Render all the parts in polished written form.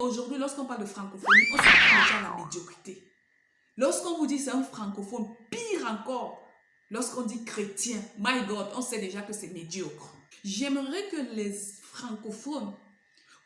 aujourd'hui, lorsqu'on parle de francophonie, on s'attend déjà à la médiocrité. Lorsqu'on vous dit c'est un francophone, pire encore, lorsqu'on dit chrétien, my God, on sait déjà que c'est médiocre. J'aimerais que les francophones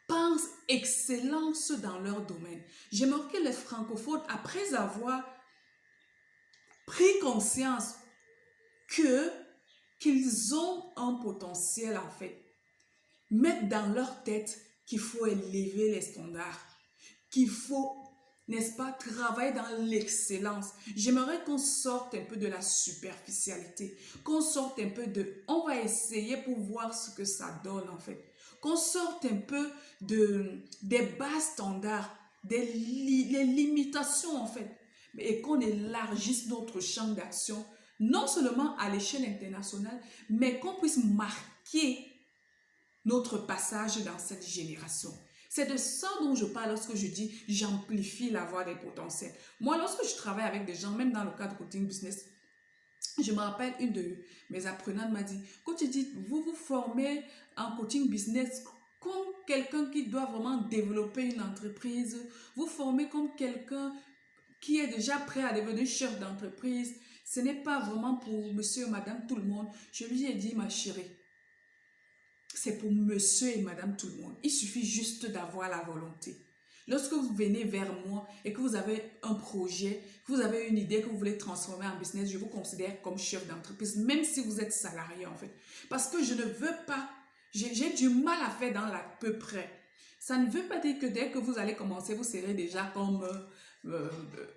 pensent excellence dans leur domaine. J'aimerais que les francophones, après avoir pris conscience qu'ils ont un potentiel en fait, mettent dans leur tête qu'il faut élever les standards, qu'il faut, n'est-ce pas, travailler dans l'excellence. J'aimerais qu'on sorte un peu de la superficialité, qu'on sorte un peu de... On va essayer pour voir ce que ça donne en fait. Qu'on sorte un peu des bas standards, les limitations en fait, et qu'on élargisse notre champ d'action, non seulement à l'échelle internationale, mais qu'on puisse marquer notre passage dans cette génération. C'est de ça dont je parle lorsque je dis j'amplifie la voix des potentiels. Moi, lorsque je travaille avec des gens, même dans le cadre de coaching business, je me rappelle une de mes apprenantes m'a dit, quand tu dis vous vous formez en coaching business comme quelqu'un qui doit vraiment développer une entreprise, vous formez comme quelqu'un qui est déjà prêt à devenir chef d'entreprise, ce n'est pas vraiment pour monsieur et madame tout le monde. Je lui ai dit, ma chérie, c'est pour monsieur et madame tout le monde. Il suffit juste d'avoir la volonté. Lorsque vous venez vers moi et que vous avez un projet, que vous avez une idée que vous voulez transformer en business, je vous considère comme chef d'entreprise, même si vous êtes salarié en fait. Parce que je ne veux pas, j'ai du mal à faire dans l'à peu près. Ça ne veut pas dire que dès que vous allez commencer, vous serez déjà comme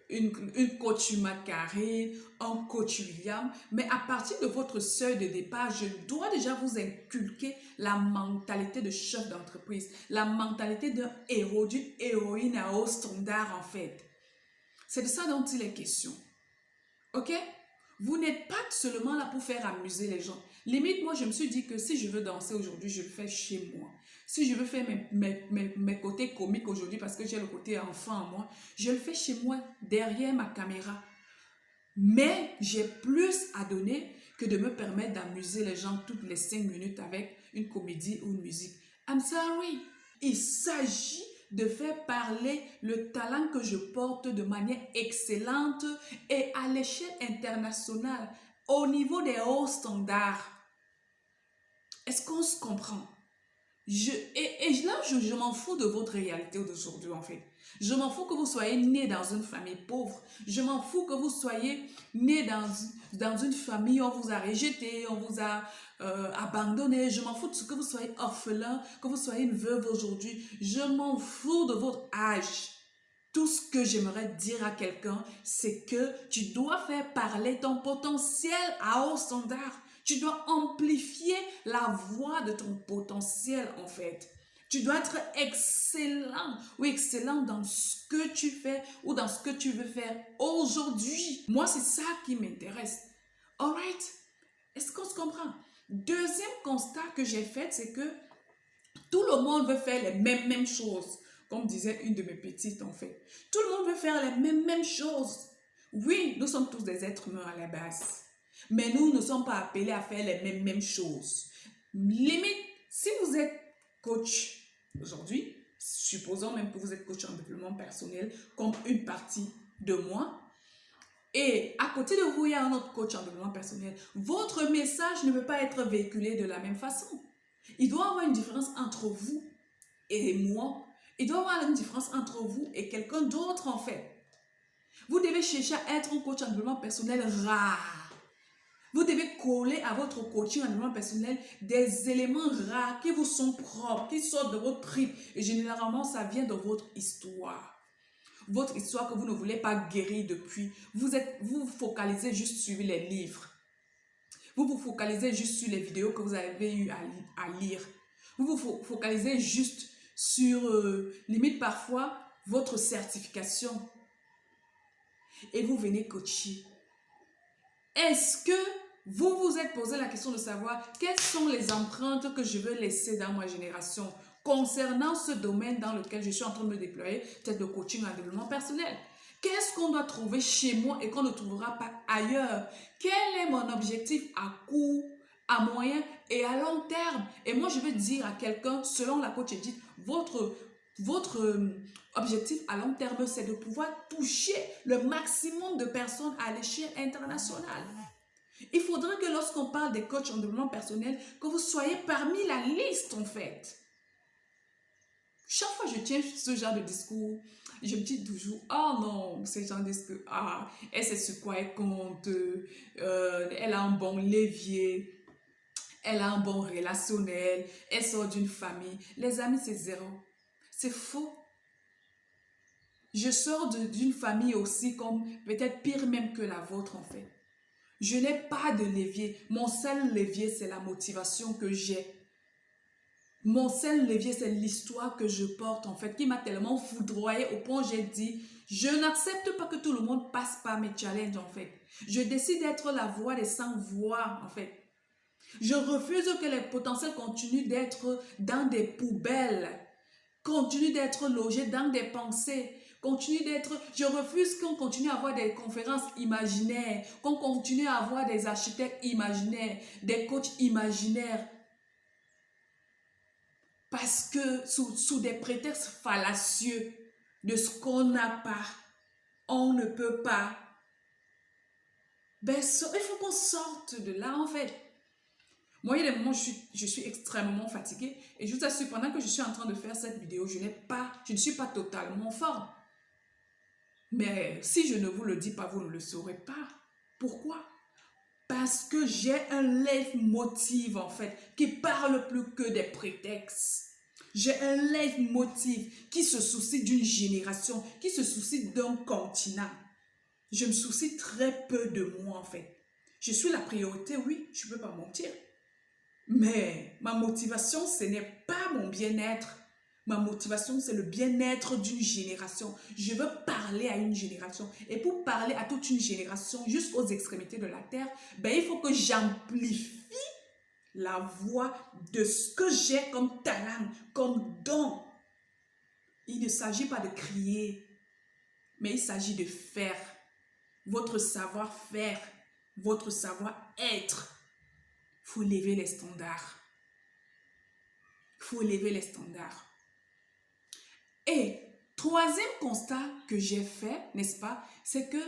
une coach Macaré, un coach William, mais à partir de votre seuil de départ, je dois déjà vous inculquer la mentalité de chef d'entreprise, la mentalité d'un héros, d'une héroïne à haut standard en fait. C'est de ça dont il est question. Ok? Vous n'êtes pas seulement là pour faire amuser les gens. Limite, moi, je me suis dit que si je veux danser aujourd'hui, je le fais chez moi. Si je veux faire mes côtés comiques aujourd'hui, parce que j'ai le côté enfant en moi, je le fais chez moi, derrière ma caméra. Mais j'ai plus à donner que de me permettre d'amuser les gens toutes les 5 minutes avec une comédie ou une musique. I'm sorry. Il s'agit de faire parler le talent que je porte de manière excellente et à l'échelle internationale, au niveau des hauts standards. Est-ce qu'on se comprend? Je m'en fous de votre réalité d'aujourd'hui en fait. Je m'en fous que vous soyez né dans une famille pauvre. Je m'en fous que vous soyez né dans une famille où on vous a rejeté, on vous a abandonné. Je m'en fous de ce que vous soyez orphelin, que vous soyez une veuve aujourd'hui. Je m'en fous de votre âge. Tout ce que j'aimerais dire à quelqu'un, c'est que tu dois faire parler ton potentiel à haut standard. Tu dois amplifier la voix de ton potentiel en fait. Tu dois être excellent ou excellent dans ce que tu fais ou dans ce que tu veux faire aujourd'hui. Moi, c'est ça qui m'intéresse. Alright? Est-ce qu'on se comprend? Deuxième constat que j'ai fait, c'est que tout le monde veut faire les mêmes choses. Comme disait une de mes petites en fait. Tout le monde veut faire les mêmes choses. Oui, nous sommes tous des êtres humains à la base. Mais nous ne sommes pas appelés à faire les mêmes choses. Limite, si vous êtes coach aujourd'hui, supposons même que vous êtes coach en développement personnel, comme une partie de moi, et à côté de vous, il y a un autre coach en développement personnel, votre message ne peut pas être véhiculé de la même façon. Il doit y avoir une différence entre vous et moi. Il doit y avoir une différence entre vous et quelqu'un d'autre en fait. Vous devez chercher à être un coach en développement personnel rare. Vous devez coller à votre coaching en développement personnel des éléments rares qui vous sont propres, qui sortent de votre trip. Et généralement, ça vient de votre histoire. Votre histoire que vous ne voulez pas guérir depuis. Vous vous focalisez juste sur les livres. Vous vous focalisez juste sur les vidéos que vous avez eu à lire. Vous vous focalisez juste sur, limite parfois, votre certification. Et vous venez coacher. Est-ce que vous vous êtes posé la question de savoir quelles sont les empreintes que je veux laisser dans ma génération concernant ce domaine dans lequel je suis en train de me déployer, peut-être le coaching en développement personnel? Qu'est-ce qu'on doit trouver chez moi et qu'on ne trouvera pas ailleurs? Quel est mon objectif à court, à moyen et à long terme? Et moi, je veux dire à quelqu'un, selon la coach Edith, votre Votre objectif à long terme, c'est de pouvoir toucher le maximum de personnes à l'échelle internationale. Il faudrait que lorsqu'on parle des coachs en développement personnel, que vous soyez parmi la liste en fait. Chaque fois que je tiens ce genre de discours, je me dis toujours, oh non, ces gens disent que, elle sait sur quoi elle compte, elle a un bon levier, elle a un bon relationnel, elle sort d'une famille. Les amis, c'est zéro. C'est faux. Je sors d'une famille aussi comme, peut-être pire même que la vôtre en fait. Je n'ai pas de levier. Mon seul levier, c'est la motivation que j'ai. Mon seul levier, c'est l'histoire que je porte, en fait, qui m'a tellement foudroyé au point où j'ai dit, je n'accepte pas que tout le monde passe par mes challenges, en fait. Je décide d'être la voix des sans voix, en fait. Je refuse que les potentiels continuent d'être dans des poubelles, continuent d'être logés dans des pensées, continuent d'être... Je refuse qu'on continue à avoir des conférences imaginaires, qu'on continue à avoir des architectes imaginaires, des coachs imaginaires. Parce que sous des prétextes fallacieux de ce qu'on n'a pas, on ne peut pas. Ben, il faut qu'on sorte de là en fait. Moi, il y a des moments où je suis extrêmement fatiguée et je vous assure, pendant que je suis en train de faire cette vidéo, je ne suis pas totalement forte. Mais si je ne vous le dis pas, vous ne le saurez pas. Pourquoi? Parce que j'ai un leitmotiv en fait qui parle plus que des prétextes. J'ai un leitmotiv qui se soucie d'une génération, qui se soucie d'un continent. Je me soucie très peu de moi en fait. Je suis la priorité, oui, je ne peux pas mentir. Mais ma motivation, ce n'est pas mon bien-être. Ma motivation, c'est le bien-être d'une génération. Je veux parler à une génération. Et pour parler à toute une génération, jusqu'aux extrémités de la terre, ben, il faut que j'amplifie la voix de ce que j'ai comme talent, comme don. Il ne s'agit pas de crier, mais il s'agit de faire. Votre savoir-faire, votre savoir-être. Il faut lever les standards. Il faut lever les standards. Et troisième constat que j'ai fait, n'est-ce pas, c'est que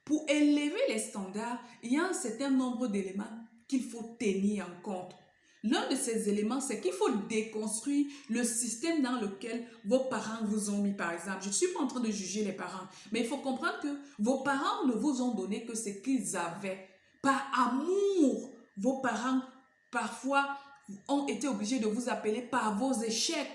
pour élever les standards, il y a un certain nombre d'éléments qu'il faut tenir en compte. L'un de ces éléments, c'est qu'il faut déconstruire le système dans lequel vos parents vous ont mis, par exemple. Je ne suis pas en train de juger les parents, mais il faut comprendre que vos parents ne vous ont donné que ce qu'ils avaient. Par amour, vos parents, parfois, ont été obligés de vous appeler par vos échecs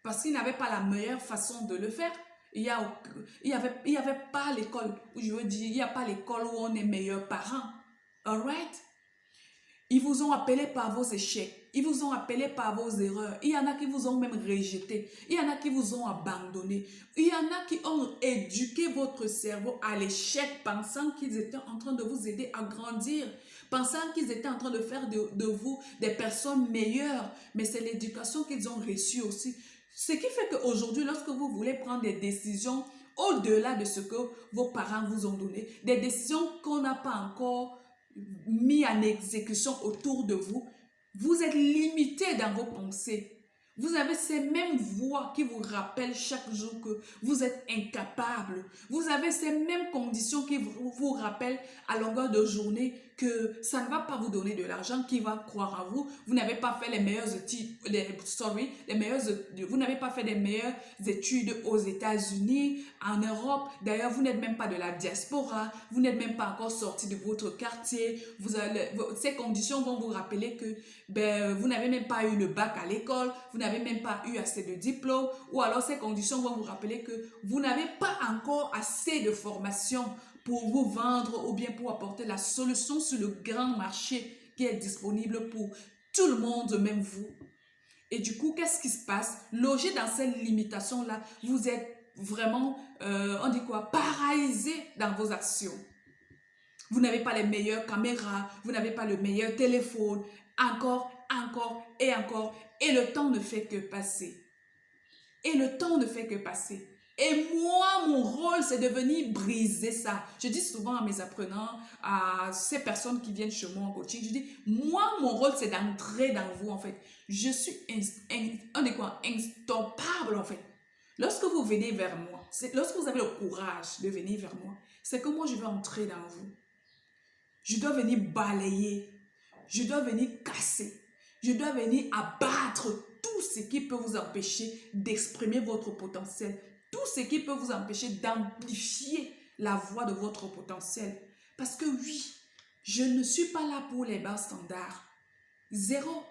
parce qu'ils n'avaient pas la meilleure façon de le faire. Il y avait pas l'école, je veux dire, il n'y a pas l'école où on est meilleurs parents. Alright? Ils vous ont appelé par vos échecs. Ils vous ont appelé par vos erreurs. Il y en a qui vous ont même rejeté. Il y en a qui vous ont abandonné. Il y en a qui ont éduqué votre cerveau à l'échec, pensant qu'ils étaient en train de vous aider à grandir, pensant qu'ils étaient en train de faire de vous des personnes meilleures. Mais c'est l'éducation qu'ils ont reçue aussi. Ce qui fait qu'aujourd'hui, lorsque vous voulez prendre des décisions au-delà de ce que vos parents vous ont donné, des décisions qu'on n'a pas encore mis en exécution autour de vous, vous êtes limité dans vos pensées. Vous avez ces mêmes voix qui vous rappellent chaque jour que vous êtes incapable. Vous avez ces mêmes conditions qui vous rappellent à longueur de journée que ça ne va pas vous donner de l'argent, qui va croire en vous. Vous n'avez pas fait les meilleures études, vous n'avez pas fait les meilleures études aux États-Unis, en Europe. D'ailleurs, vous n'êtes même pas de la diaspora. Vous n'êtes même pas encore sorti de votre quartier. Ces conditions vont vous rappeler que vous n'avez même pas eu le bac à l'école. Vous n'avez même pas eu assez de diplômes. Ou alors, ces conditions vont vous rappeler que vous n'avez pas encore assez de formation pour vous vendre ou bien pour apporter la solution sur le grand marché qui est disponible pour tout le monde, même vous. Et du coup, qu'est-ce qui se passe? Logé dans cette limitation-là, vous êtes vraiment, on dit quoi, paralysé dans vos actions. Vous n'avez pas les meilleures caméras, vous n'avez pas le meilleur téléphone, encore et encore. Et le temps ne fait que passer. Et le temps ne fait que passer. Et moi, mon rôle, c'est de venir briser ça. Je dis souvent à mes apprenants, à ces personnes qui viennent chez moi en coaching, je dis, moi, mon rôle, c'est d'entrer dans vous, en fait. Je suis instoppable, en fait. Lorsque vous venez vers moi, lorsque vous avez le courage de venir vers moi, c'est que moi je vais entrer dans vous. Je dois venir balayer, je dois venir casser, je dois venir abattre tout ce qui peut vous empêcher d'exprimer votre potentiel, tout ce qui peut vous empêcher d'amplifier la voix de votre potentiel. Parce que oui, je ne suis pas là pour les bas standards. Zéro.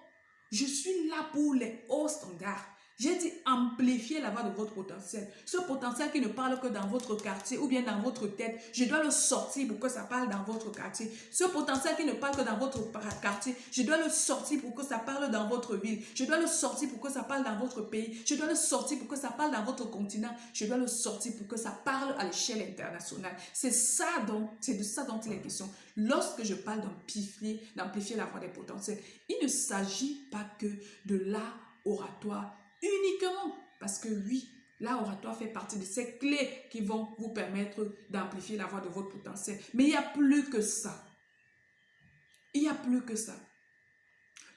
Je suis là pour les hauts standards. J'ai dit amplifier la voix de votre potentiel. Ce potentiel qui ne parle que dans votre quartier ou bien dans votre tête, je dois le sortir pour que ça parle dans votre quartier. Ce potentiel qui ne parle que dans votre quartier, je dois le sortir pour que ça parle dans votre ville. Je dois le sortir pour que ça parle dans votre pays. Je dois le sortir pour que ça parle dans votre continent. Je dois le sortir pour que ça parle à l'échelle internationale. C'est de ça dont il est question. Lorsque je parle d'amplifier la voix des potentiels, il ne s'agit pas que de l'oratoire uniquement, parce que oui, l'oratoire fait partie de ces clés qui vont vous permettre d'amplifier la voix de votre potentiel. Mais il y a plus que ça. Il y a plus que ça.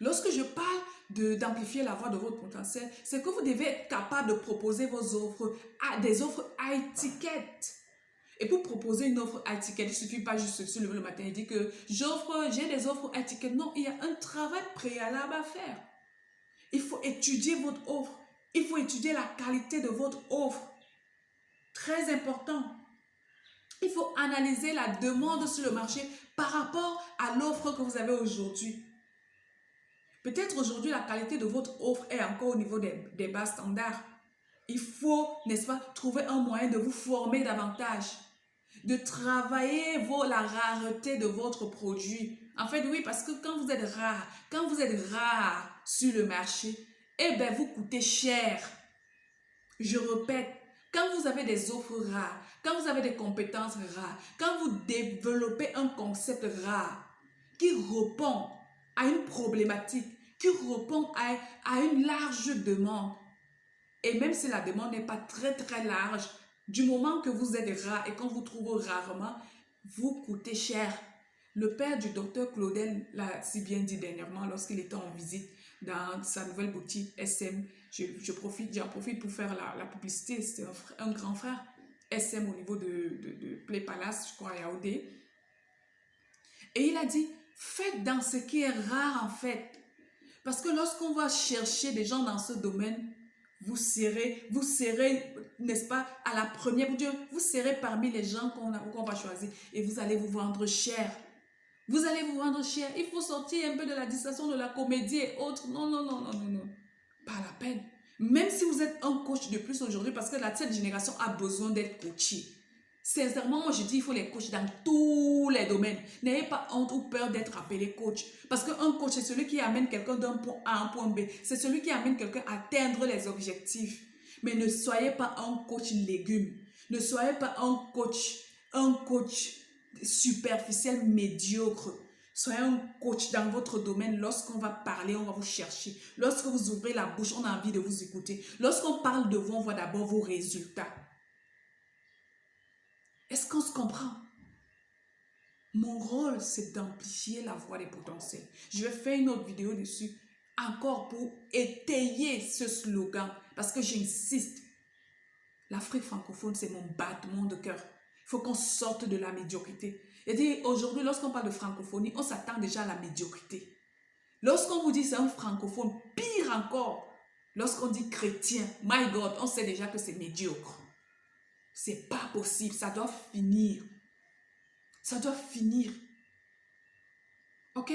Lorsque je parle d'amplifier la voix de votre potentiel, c'est que vous devez être capable de proposer vos offres des offres à étiquette. Et pour proposer une offre à étiquette, il ne suffit pas juste de se lever le matin et dire que j'ai des offres à étiquette. Non, il y a un travail préalable à faire. Il faut étudier votre offre. Il faut étudier la qualité de votre offre. Très important. Il faut analyser la demande sur le marché par rapport à l'offre que vous avez aujourd'hui. Peut-être aujourd'hui, la qualité de votre offre est encore au niveau des bas standards. Il faut, n'est-ce pas, trouver un moyen de vous former davantage, de travailler la rareté de votre produit. En fait, oui, parce que quand vous êtes rare sur le marché, eh bien, vous coûtez cher. Je répète, quand vous avez des offres rares, quand vous avez des compétences rares, quand vous développez un concept rare qui répond à une problématique, qui répond à une large demande, et même si la demande n'est pas très très large, du moment que vous êtes rare et qu'on vous trouve rarement, vous coûtez cher. Le père du docteur Claudel l'a si bien dit dernièrement lorsqu'il était en visite dans sa nouvelle boutique SM. J'en profite pour faire la publicité. C'est un grand frère SM au niveau de Play Palace, je crois, à Yaoundé. Et il a dit, faites dans ce qui est rare en fait. Parce que lorsqu'on va chercher des gens dans ce domaine, vous serez, n'est-ce pas, à la première, vous serez parmi les gens qu'on va choisir et vous allez vous vendre cher. Vous allez vous vendre cher. Il faut sortir un peu de la distraction de la comédie et autres. Non, non, non, non, non, non. Pas la peine. Même si vous êtes un coach de plus aujourd'hui, parce que cette génération a besoin d'être coachée. Sincèrement, moi je dis il faut les coachs dans tous les domaines. N'ayez pas honte ou peur d'être appelé coach. Parce qu'un coach, c'est celui qui amène quelqu'un d'un point A à un point B. C'est celui qui amène quelqu'un à atteindre les objectifs. Mais ne soyez pas un coach légume. Ne soyez pas un coach superficiel, médiocre. Soyez un coach dans votre domaine. Lorsqu'on va parler, on va vous chercher. Lorsque vous ouvrez la bouche, on a envie de vous écouter. Lorsqu'on parle de vous, on voit d'abord vos résultats. Est-ce qu'on se comprend? Mon rôle, c'est d'amplifier la voix des potentiels. Je vais faire une autre vidéo dessus, encore pour étayer ce slogan, parce que j'insiste. L'Afrique francophone, c'est mon battement de cœur. Il faut qu'on sorte de la médiocrité. Et aujourd'hui, lorsqu'on parle de francophonie, on s'attend déjà à la médiocrité. Lorsqu'on vous dit c'est un francophone, pire encore, lorsqu'on dit chrétien, my God, on sait déjà que c'est médiocre. C'est pas possible, ça doit finir. Ça doit finir. Ok?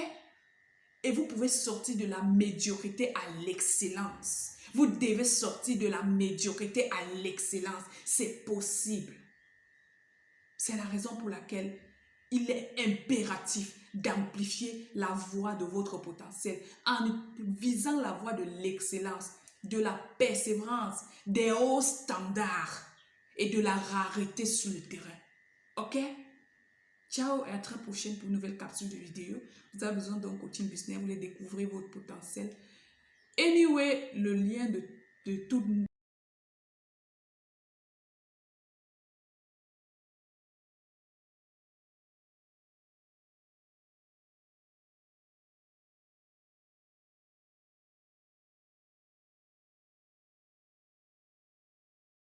Et vous pouvez sortir de la médiocrité à l'excellence. Vous devez sortir de la médiocrité à l'excellence. C'est possible. C'est la raison pour laquelle il est impératif d'amplifier la voix de votre potentiel en visant la voix de l'excellence, de la persévérance, des hauts standards et de la rareté sur le terrain. Ok? Ciao et à très prochaine pour une nouvelle capsule de vidéo. Vous avez besoin d'un coaching business, vous voulez découvrir votre potentiel. Anyway, le lien de tout